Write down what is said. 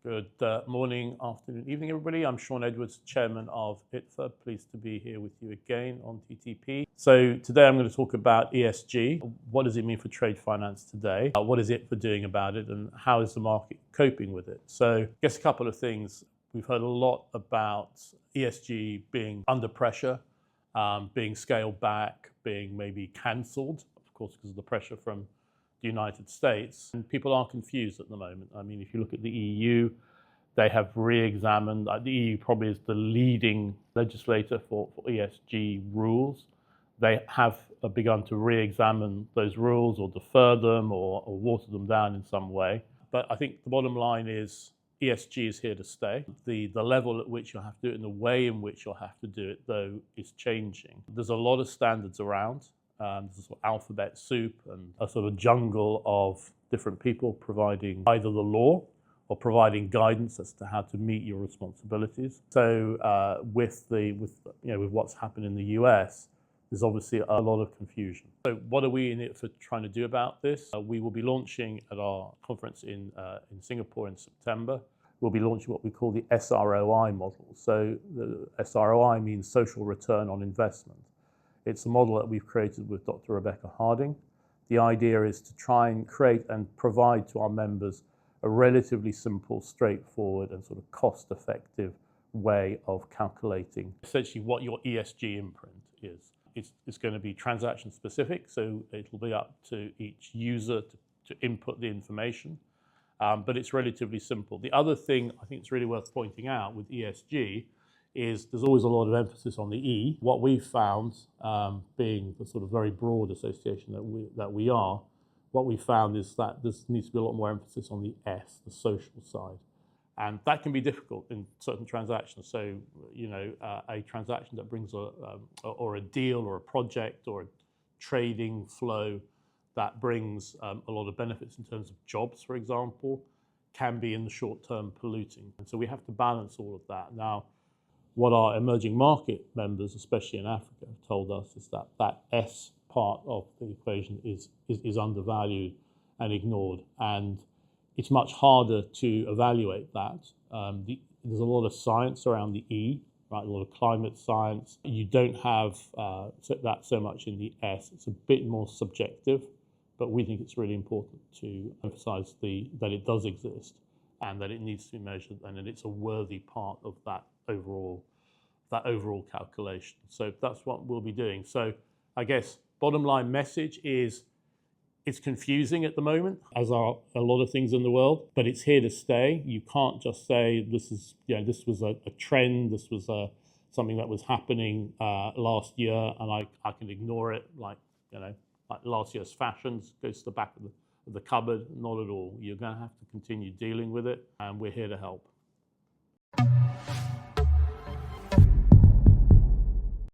Good morning, afternoon, evening, everybody. I'm Sean Edwards, Chairman of ITFA. Pleased to be here with you again on TTP. So today I'm going to talk about ESG. What does it mean for trade finance today? What is ITFA doing about it? And how is the market coping with it? So I guess a couple of things. We've heard a lot about ESG being under pressure, being scaled back, being maybe cancelled, of course, because of the pressure from the United States, and people are confused at the moment. I mean, if you look at the EU, they have re-examined, the EU probably is the leading legislator for ESG rules. They have begun to re-examine those rules or defer them or water them down in some way. But I think the bottom line is ESG is here to stay. The level at which you'll have to do it and the way in which you'll have to do it, though, is changing. There's a lot of standards around. There's a sort of alphabet soup and a sort of jungle of different people providing either the law or providing guidance as to how to meet your responsibilities. So with what's happened in the US, there's obviously a lot of confusion. So what are we in it for trying to do about this? We will be launching at our conference in Singapore in September. We'll be launching what we call the SROI model. So the SROI means social return on investment. It's a model that we've created with Dr. Rebecca Harding. The idea is to try and create and provide to our members a relatively simple, straightforward and sort of cost-effective way of calculating essentially what your ESG imprint is. It's going to be transaction specific, so it'll be up to each user to input the information, but it's relatively simple. The other thing I think it's really worth pointing out with ESG is there's always a lot of emphasis on the E. What we've found, being the sort of very broad association that we are, what we found is that there needs to be a lot more emphasis on the S, the social side. And that can be difficult in certain transactions. So, a transaction that brings or a deal or a project or a trading flow that brings a lot of benefits in terms of jobs, for example, can be in the short term polluting. And so we have to balance all of that. Now, what our emerging market members, especially in Africa, have told us is that that S part of the equation is undervalued and ignored. And it's much harder to evaluate that. There's a lot of science around the E, right? A lot of climate science. You don't have that so much in the S. It's a bit more subjective, but we think it's really important to emphasize that it does exist and that it needs to be measured and that it's a worthy part of that overall calculation. So that's what we'll be doing. So I guess bottom line message is it's confusing at the moment, as are a lot of things in the world, but it's here to stay. You can't just say this was a trend, this was something that was happening last year, and I can ignore it like last year's fashions goes to the back of the cupboard. Not at all. You're going to have to continue dealing with it, and we're here to help.